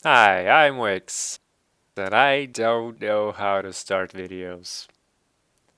Hi, I'm Wix, and I don't know how to start videos.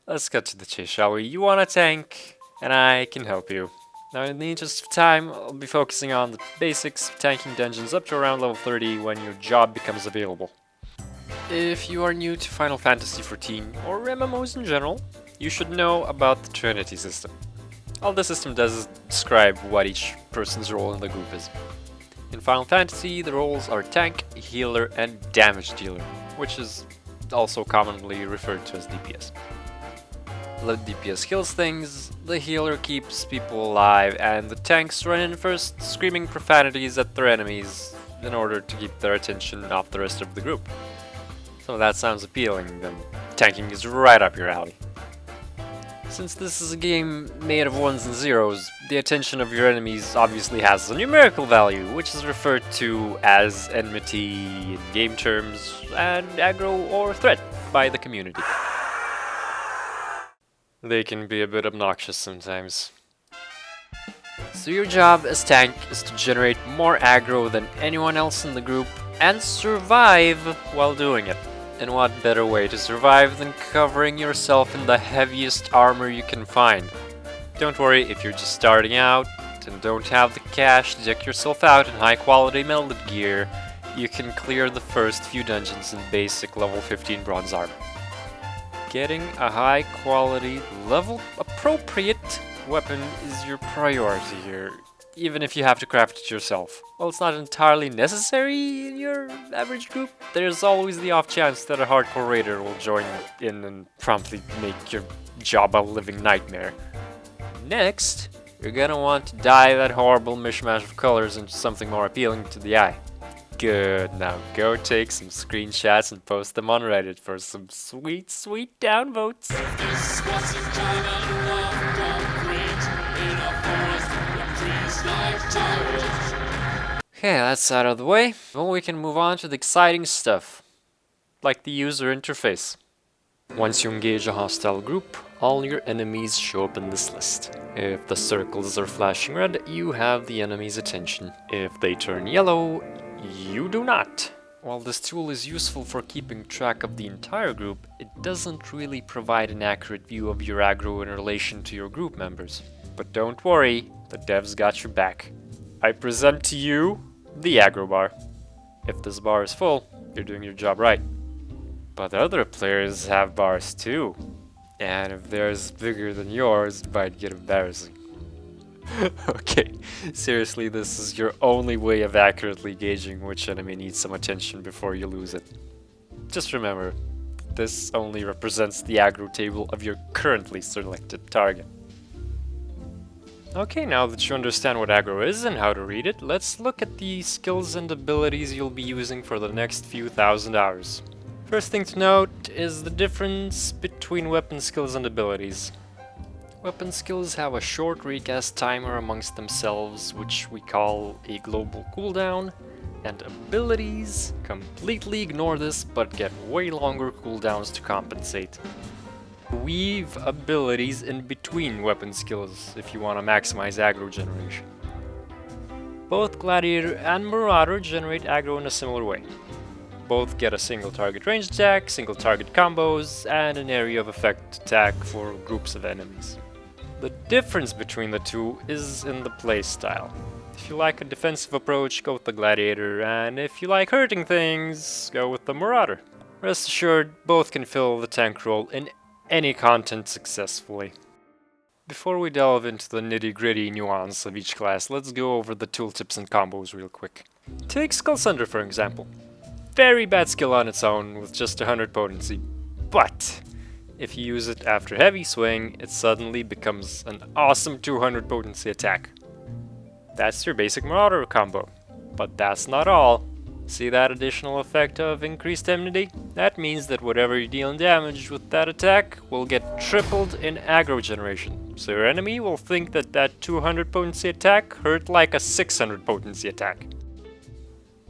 Let's get to the chase, shall we? You want a tank, and I can help you. Now, in the interest of time, I'll be focusing on the basics of tanking dungeons up to around level 30 when your job becomes available. If you are new to Final Fantasy XIV, or MMOs in general, you should know about the Trinity system. All the system does is describe what each person's role in the group is. In Final Fantasy, the roles are tank, healer, and damage dealer, which is also commonly referred to as DPS. The DPS kills things, the healer keeps people alive, and the tanks run in first, screaming profanities at their enemies in order to keep their attention off the rest of the group. So that sounds appealing, then tanking is right up your alley. Since this is a game made of ones and zeros, the attention of your enemies obviously has a numerical value, which is referred to as enmity in game terms, and aggro or threat by the community. They can be a bit obnoxious sometimes. So your job as tank is to generate more aggro than anyone else in the group and survive while doing it. And what better way to survive than covering yourself in the heaviest armor you can find? Don't worry if you're just starting out and don't have the cash to deck yourself out in high quality melded gear, you can clear the first few dungeons in basic level 15 bronze armor. Getting a high quality, level appropriate weapon is your priority here, even if you have to craft it yourself. While it's not entirely necessary in your average group, there's always the off chance that a hardcore raider will join in and promptly make your job a living nightmare. Next, you're gonna want to dye that horrible mishmash of colors into something more appealing to the eye. Good, now go take some screenshots and post them on Reddit for some sweet, sweet downvotes. This wasn't kind of love concrete in a forest of trees like towers. Okay, that's out of the way. Well, we can move on to the exciting stuff, like the user interface. Once you engage a hostile group, all your enemies show up in this list. If the circles are flashing red, you have the enemy's attention. If they turn yellow, you do not. While this tool is useful for keeping track of the entire group, it doesn't really provide an accurate view of your aggro in relation to your group members. But don't worry, the devs got your back. I present to you the aggro bar. If this bar is full, you're doing your job right. But other players have bars too. And if theirs is bigger than yours, it might get embarrassing. Okay, seriously, this is your only way of accurately gauging which enemy needs some attention before you lose it. Just remember, this only represents the aggro table of your currently selected target. Okay, now that you understand what aggro is and how to read it, let's look at the skills and abilities you'll be using for the next few thousand hours. First thing to note is the difference between weapon skills and abilities. Weapon skills have a short recast timer amongst themselves, which we call a global cooldown, and abilities completely ignore this but get way longer cooldowns to compensate. Weave abilities in between weapon skills if you want to maximize aggro generation. Both Gladiator and Marauder generate aggro in a similar way. Both get a single target range attack, single target combos, and an area of effect attack for groups of enemies. The difference between the two is in the playstyle. If you like a defensive approach, go with the Gladiator, and if you like hurting things, go with the Marauder. Rest assured, both can fill the tank role in any content successfully. Before we delve into the nitty-gritty nuance of each class, let's go over the tooltips and combos real quick. Take Skull Sunder for example. Very bad skill on its own with just 100 potency, but if you use it after heavy swing, it suddenly becomes an awesome 200 potency attack. That's your basic Marauder combo. But that's not all. See that additional effect of increased enmity? That means that whatever you deal in damage with that attack will get tripled in aggro generation. So your enemy will think that that 200 potency attack hurt like a 600 potency attack.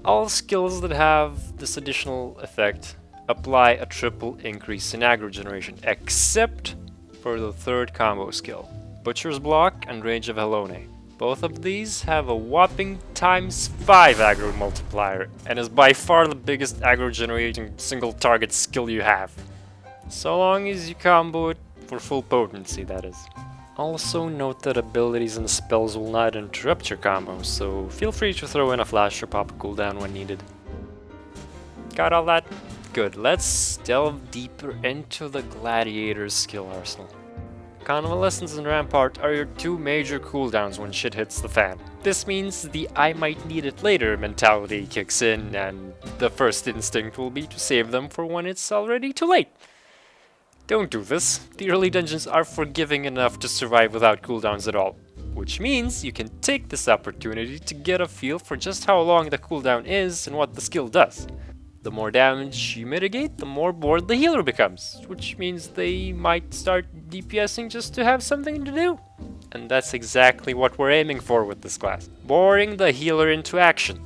All skills that have this additional effect apply a triple increase in aggro generation, except for the third combo skill, Butcher's Block and Rage of Helone. Both of these have a whopping ×5 aggro multiplier, and is by far the biggest aggro generating single target skill you have. So long as you combo it for full potency, that is. Also note that abilities and spells will not interrupt your combo, so feel free to throw in a flash or pop a cooldown when needed. Got all that? Good, let's delve deeper into the Gladiator's skill arsenal. Convalescence and Rampart are your two major cooldowns when shit hits the fan. This means the I might need it later mentality kicks in, and the first instinct will be to save them for when it's already too late. Don't do this. The early dungeons are forgiving enough to survive without cooldowns at all, which means you can take this opportunity to get a feel for just how long the cooldown is and what the skill does. The more damage you mitigate, the more bored the healer becomes, which means they might start DPSing just to have something to do. And that's exactly what we're aiming for with this class, boring the healer into action.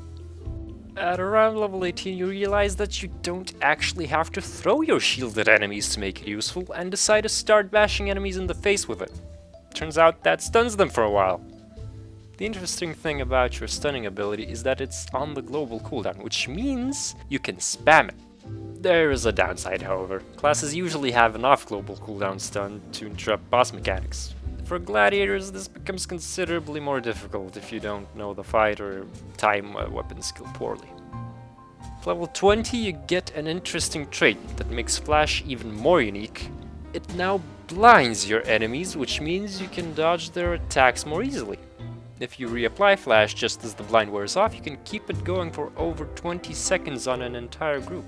At around level 18 you realize that you don't actually have to throw your shield at enemies to make it useful, and decide to start bashing enemies in the face with it. Turns out that stuns them for a while. The interesting thing about your stunning ability is that it's on the global cooldown, which means you can spam it. There is a downside, however. Classes usually have an off-global cooldown stun to interrupt boss mechanics. For gladiators, this becomes considerably more difficult if you don't know the fight or time a weapon skill poorly. At level 20 you get an interesting trait that makes Flash even more unique. It now blinds your enemies, which means you can dodge their attacks more easily. If you reapply Flash just as the blind wears off, you can keep it going for over 20 seconds on an entire group.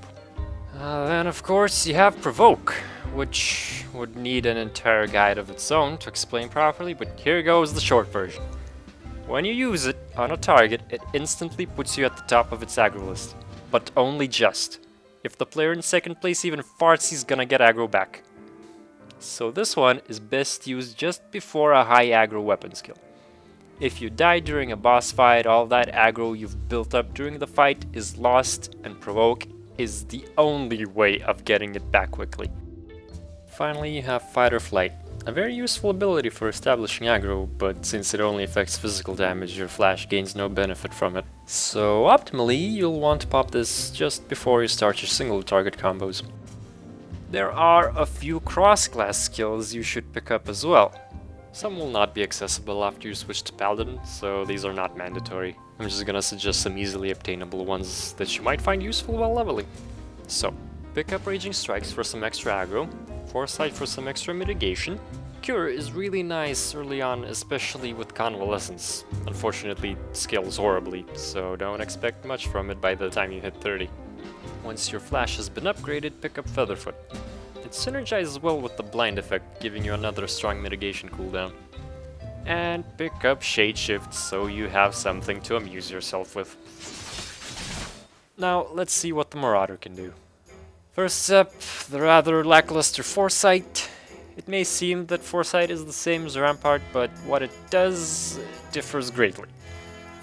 Then of course you have Provoke, which would need an entire guide of its own to explain properly, but here goes the short version. When you use it on a target, it instantly puts you at the top of its aggro list, but only just. If the player in second place even farts, he's gonna get aggro back. So this one is best used just before a high aggro weapon skill. If you die during a boss fight, all that aggro you've built up during the fight is lost, and Provoke is the only way of getting it back quickly. Finally, you have Fight or Flight, a very useful ability for establishing aggro, but since it only affects physical damage, your Flash gains no benefit from it. So optimally, you'll want to pop this just before you start your single target combos. There are a few cross-class skills you should pick up as well. Some will not be accessible after you switch to Paladin, so these are not mandatory. I'm just gonna suggest some easily obtainable ones that you might find useful while leveling. So, pick up Raging Strikes for some extra aggro, Foresight for some extra mitigation. Cure is really nice early on, especially with Convalescence. Unfortunately, it scales horribly, so don't expect much from it by the time you hit 30. Once your Flash has been upgraded, pick up Featherfoot. It synergizes well with the blind effect, giving you another strong mitigation cooldown. And pick up Shadeshift so you have something to amuse yourself with. Now let's see what the Marauder can do. First up, the rather lackluster Foresight. It may seem that Foresight is the same as Rampart, but what it does differs greatly.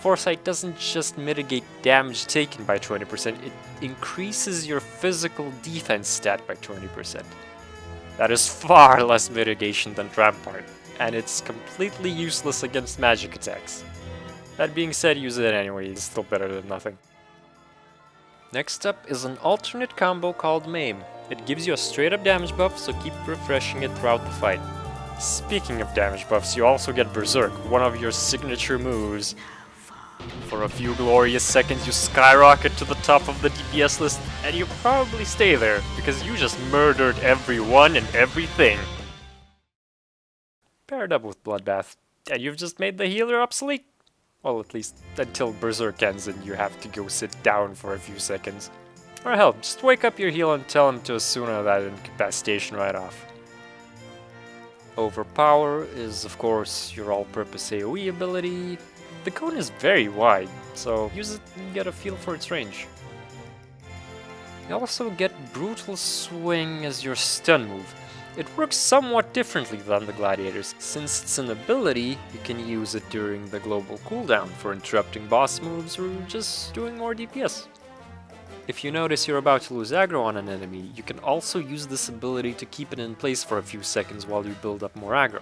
Foresight doesn't just mitigate damage taken by 20%, it increases your physical defense stat by 20%. That is far less mitigation than Rampart, and it's completely useless against magic attacks. That being said, use it anyway, it's still better than nothing. Next up is an alternate combo called Maim. It gives you a straight up damage buff, so keep refreshing it throughout the fight. Speaking of damage buffs, you also get Berserk, one of your signature moves. For a few glorious seconds you skyrocket to the top of the DPS list, and you probably stay there, because you just murdered everyone and everything. Paired up with Bloodbath, and you've just made the healer obsolete. Well, at least until Berserk ends and you have to go sit down for a few seconds. Or hell, just wake up your healer and tell him to Asuna that incapacitation right off. Overpower is of course your all-purpose AoE ability. The cone is very wide, so use it and get a feel for its range. You also get Brutal Swing as your stun move. It works somewhat differently than the Gladiators. Since it's an ability, you can use it during the global cooldown for interrupting boss moves or just doing more DPS. If you notice you're about to lose aggro on an enemy, you can also use this ability to keep it in place for a few seconds while you build up more aggro.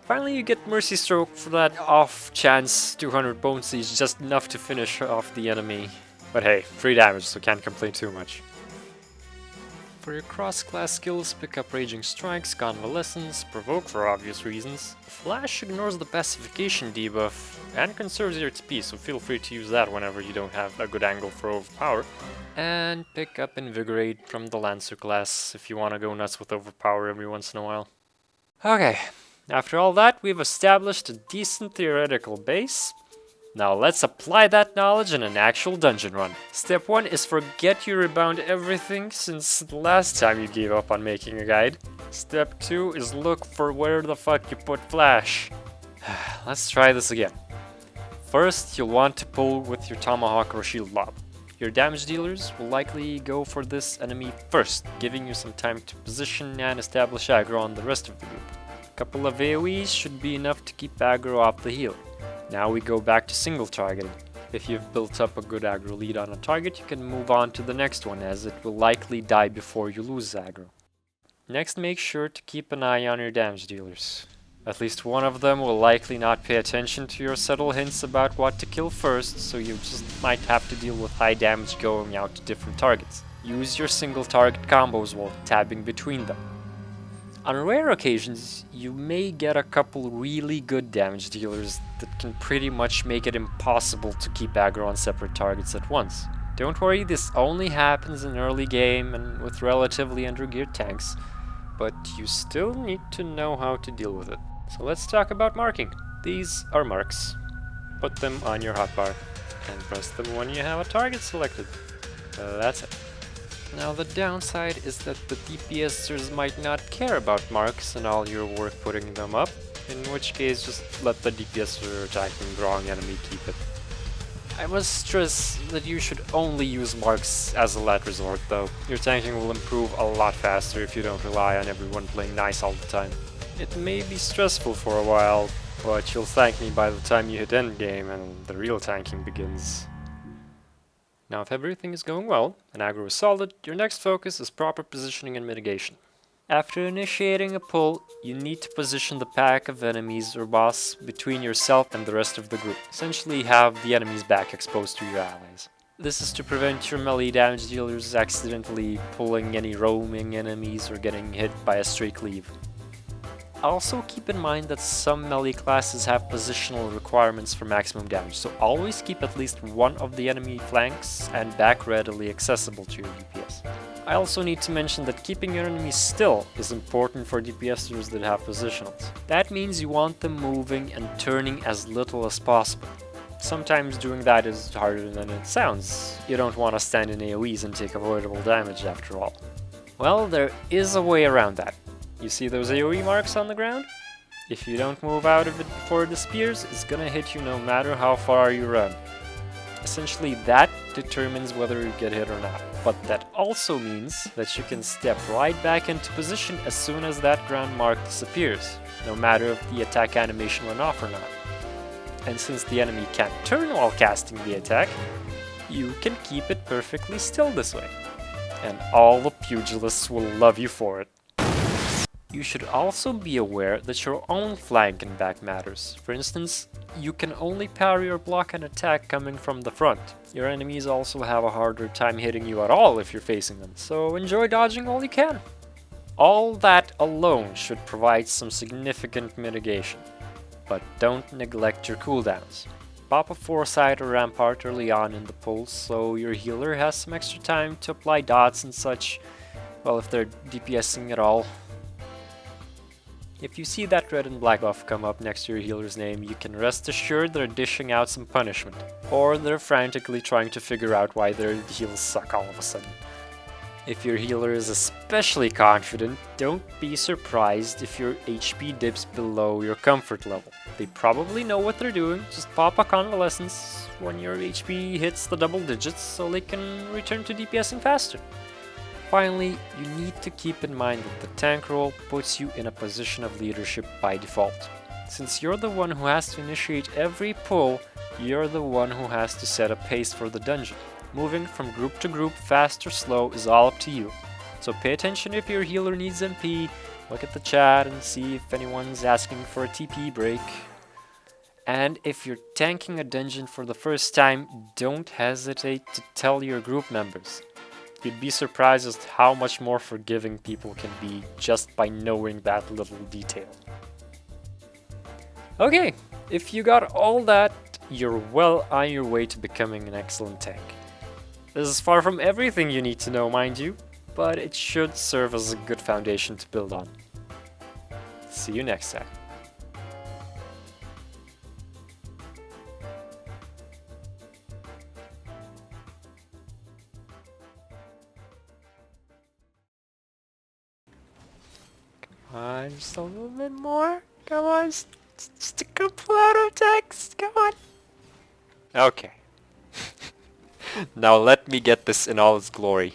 Finally, you get Mercy Stroke for that off chance 200 bone siege, just enough to finish off the enemy. But hey, free damage, so can't complain too much. For your cross-class skills, pick up Raging Strikes, Convalescence, Provoke for obvious reasons. Flash ignores the pacification debuff and conserves your XP, so feel free to use that whenever you don't have a good angle for Overpower. And pick up Invigorate from the Lancer class if you want to go nuts with Overpower every once in a while. Okay, after all that, we've established a decent theoretical base. Now let's apply that knowledge in an actual dungeon run. Step 1 is forget you rebound everything since the last time you gave up on making a guide. Step 2 is look for where the fuck you put Flash. Let's try this again. First, you'll want to pull with your Tomahawk or Shield Lob. Your damage dealers will likely go for this enemy first, giving you some time to position and establish aggro on the rest of the group. A couple of AoEs should be enough to keep aggro off the healer. Now we go back to single targeting. If you've built up a good aggro lead on a target, you can move on to the next one, as it will likely die before you lose aggro. Next, make sure to keep an eye on your damage dealers. At least one of them will likely not pay attention to your subtle hints about what to kill first, so you just might have to deal with high damage going out to different targets. Use your single target combos while tabbing between them. On rare occasions, you may get a couple really good damage dealers that can pretty much make it impossible to keep aggro on separate targets at once. Don't worry, this only happens in early game and with relatively undergeared tanks, but you still need to know how to deal with it. So let's talk about marking. These are marks. Put them on your hotbar and press them when you have a target selected. That's it. Now the downside is that the DPSers might not care about marks and all your work putting them up, in which case just let the DPSer attacking the wrong enemy keep it. I must stress that you should only use marks as a last resort though. Your tanking will improve a lot faster if you don't rely on everyone playing nice all the time. It may be stressful for a while, but you'll thank me by the time you hit endgame and the real tanking begins. Now if everything is going well, and aggro is solid, your next focus is proper positioning and mitigation. After initiating a pull, you need to position the pack of enemies or boss between yourself and the rest of the group. Essentially have the enemy's back exposed to your allies. This is to prevent your melee damage dealers accidentally pulling any roaming enemies or getting hit by a stray cleave. Also keep in mind that some melee classes have positional requirements for maximum damage, so always keep at least one of the enemy flanks and back readily accessible to your DPS. I also need to mention that keeping your enemies still is important for DPSers that have positionals. That means you want them moving and turning as little as possible. Sometimes doing that is harder than it sounds. You don't want to stand in AoEs and take avoidable damage after all. Well, there is a way around that. You see those AoE marks on the ground? If you don't move out of it before it disappears, it's gonna hit you no matter how far you run. Essentially, that determines whether you get hit or not. But that also means that you can step right back into position as soon as that ground mark disappears, no matter if the attack animation went off or not. And since the enemy can't turn while casting the attack, you can keep it perfectly still this way. And all the pugilists will love you for it. You should also be aware that your own flank and back matters. For instance, you can only parry or block an attack coming from the front. Your enemies also have a harder time hitting you at all if you're facing them, so enjoy dodging all you can. All that alone should provide some significant mitigation, but don't neglect your cooldowns. Pop a Foresight or Rampart early on in the pulse so your healer has some extra time to apply dots and such, well, if they're DPSing at all. If you see that red and black buff come up next to your healer's name, you can rest assured they're dishing out some punishment, or they're frantically trying to figure out why their heals suck all of a sudden. If your healer is especially confident, don't be surprised if your HP dips below your comfort level. They probably know what they're doing, just pop a convalescence when your HP hits the double digits so they can return to DPSing faster. Finally, you need to keep in mind that the tank role puts you in a position of leadership by default. Since you're the one who has to initiate every pull, you're the one who has to set a pace for the dungeon. Moving from group to group, fast or slow, is all up to you. So pay attention if your healer needs MP, Look at the chat and see if anyone's asking for a TP break. And if you're tanking a dungeon for the first time, don't hesitate to tell your group members. You'd be surprised at how much more forgiving people can be just by knowing that little detail. Okay, if you got all that, you're well on your way to becoming an excellent tank. This is far from everything you need to know, mind you, but it should serve as a good foundation to build on. See you next time. Come on, just a little bit more. Come on, just a couple out of text. Come on. Okay. Now let me get this in all its glory.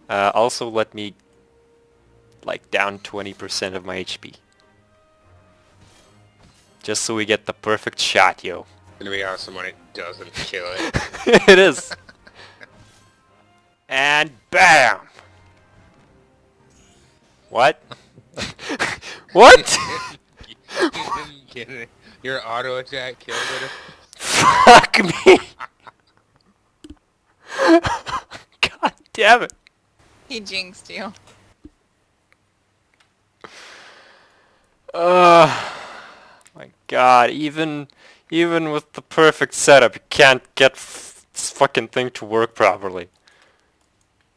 Also let me like down 20% of my HP. Just so we get the perfect shot, yo. It's gonna be awesome when it doesn't kill it. It is. And BAM! What? What? Get it? Your auto attack killed it. Fuck me! God damn it! He jinxed you. My God! Even with the perfect setup, you can't get this fucking thing to work properly.